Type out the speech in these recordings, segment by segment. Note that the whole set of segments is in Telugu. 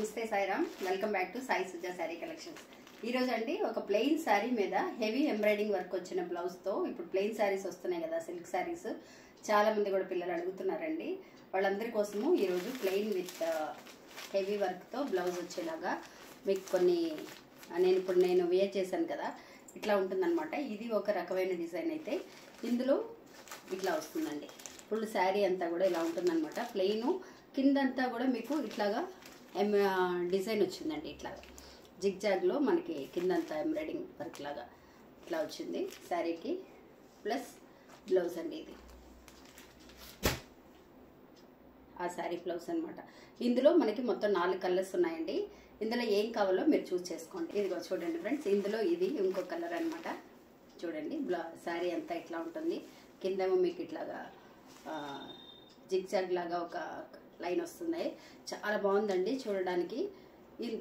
నమస్తే Sairam, welcome back to Sai Suja sari collections. ఈ రోజు అండి ఒక ప్లెయిన్ శారీ మీద హెవీ ఎంబ్రాయిడింగ్ వర్క్ వచ్చిన బ్లౌజ్ తో ఇప్పుడు ప్లెయిన్ శారీస్ వస్తున్నాయి కదా, సిల్క్ శారీస్ చాలా మంది కూడా పిల్లలు అడుగుతున్నారండి. వాళ్ళందరి కోసము ఈ రోజు ప్లెయిన్ విత్ హెవీ వర్క్ తో బ్లౌజ్ వచ్చేలాగా మీకు కొన్ని నేను వేర్ చేశాను కదా, ఇట్లా ఉంటుందన్నమాట. ఇది ఒక రకమైన డిజైన్ అయితే ఇందులో ఇట్లా వస్తుందండి. ఫుల్ శారీ అంతా కూడా ఇలా ఉంటుందన్నమాట. ప్లెయిన్ కిందంతా కూడా మీకు ఇట్లాగా డిజైన్ వచ్చిందండి. ఇట్లాగా జిగ్జాగ్లో మనకి కిందంతా ఎంబ్రాయిడింగ్ వర్క్ లాగా ఇట్లా వచ్చింది శారీకి. ప్లస్ బ్లౌజ్ అండి, ఇది ఆ శారీ బ్లౌజ్ అనమాట. ఇందులో మనకి మొత్తం 4 కలర్స్ ఉన్నాయండి. ఇందులో ఏం కావాలో మీరు చూస్ చేసుకోండి. ఇదిగో చూడండి ఫ్రెండ్స్, ఇందులో ఇది ఇంకో కలర్ అనమాట. చూడండి శారీ అంతా ఇట్లా ఉంటుంది. కిందేమో మీకు ఇట్లాగా జిగ్జాగ్ లాగా ఒక లైన్ వస్తుంది. చాలా బాగుందండి చూడడానికి.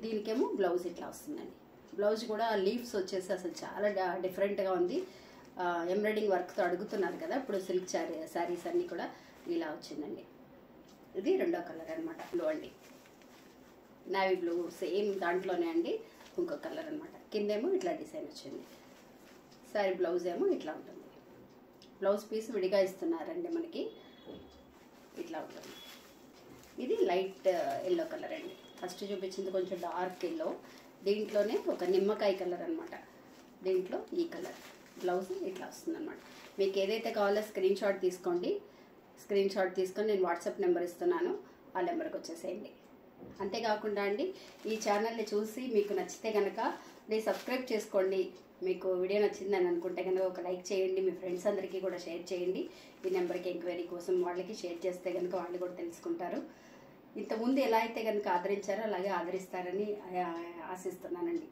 దీనికేమో బ్లౌజ్ ఇట్లా వస్తుందండి. బ్లౌజ్ కూడా లీవ్స్ వచ్చేసి అసలు చాలా డిఫరెంట్గా ఉంది. ఎంబ్రాయిడింగ్ వర్క్తో అడుగుతున్నారు కదా ఇప్పుడు సిల్క్ శారీస్ అన్నీ కూడా ఇలా వచ్చిందండి. ఇది రెండో కలర్ అనమాట, బ్లూ అండి, నావీ బ్లూ సేమ్ దాంట్లోనే అండి. ఇంకో కలర్ అనమాట. కిందేమో ఇట్లా డిజైన్ వచ్చింది. శారీ బ్లౌజ్ ఏమో ఇట్లా ఉంటుంది. బ్లౌజ్ పీస్ విడిగా ఇస్తున్నారండి మనకి. ఇట్లా ఉంటుంది. ఇది లైట్ ఎల్లో కలర్ అండి. ఫస్ట్ చూపించింది కొంచెం డార్క్ ఎల్లో, దీంట్లోనే ఒక నిమ్మకాయ కలర్ అనమాట. దీంట్లో ఈ కలర్ బ్లౌజ్ ఇట్లా వస్తుంది అనమాట. మీకు ఏదైతే కావాలో స్క్రీన్ షాట్ తీసుకోండి. స్క్రీన్ షాట్ తీసుకొని నేను వాట్సాప్ నెంబర్ ఇస్తున్నాను, ఆ నెంబర్కి వచ్చేసేయండి. అంతేకాకుండా అండి ఈ ఛానల్ని చూసి మీకు నచ్చితే కనుక ప్లీజ్ సబ్స్క్రైబ్ చేసుకోండి. మీకు వీడియో నచ్చిందని అనుకుంటే కనుక ఒక లైక్ చేయండి. మీ ఫ్రెండ్స్ అందరికీ కూడా షేర్ చేయండి. ఈ నెంబర్కి ఎంక్వైరీ కోసం వాళ్ళకి షేర్ చేస్తే కనుక వాళ్ళు కూడా తెలుసుకుంటారు. ఇంతకుముందు ఎలా అయితే కనుక ఆదరించారో అలాగే ఆదరిస్తారని ఆశిస్తున్నానండి.